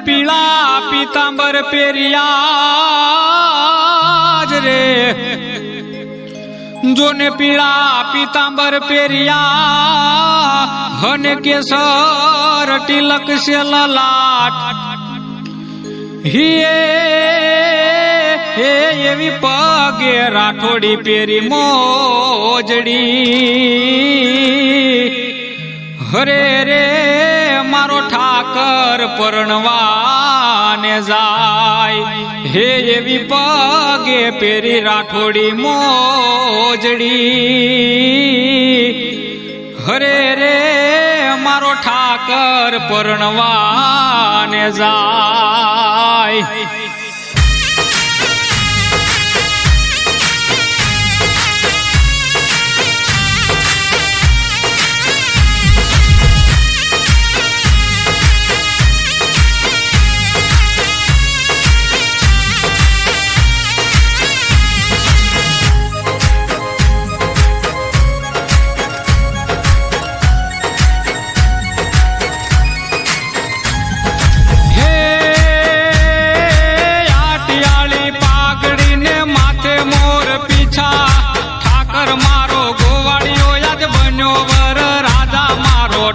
પીળા પીતાંબર પેરિયા જ રે, જોને પીળા પીતાંબર પેરિયા હને કેસર તિલક સે લલાટ, હિયે એવી પગે રાઠોડી પેરી મોજડી, હરે રે મારો ઠાકર પરણવાને જાય, હે એવી પગે પેરી રાઠોડી મોજડી, હરે રે મારો ઠાકર પરણવાને જાય.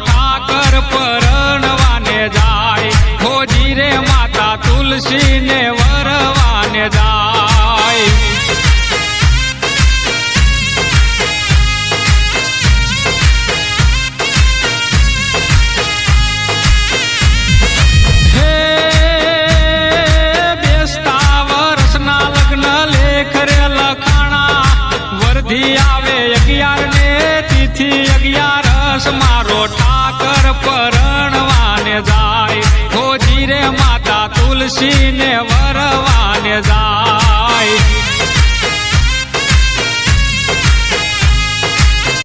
ઠાકર પરણવાને જાય, હોજી રે માતા તુલસી ને વરવાને જાય. હે બેસતા વર્ષના લગ્ન લેખ રે લખાણા, વરધી આવે 11 ને તિથિ 11 મારો ઠાકર પરણવાને જાય, હોજી રે માતા તુલસી ને વરવાને જાય.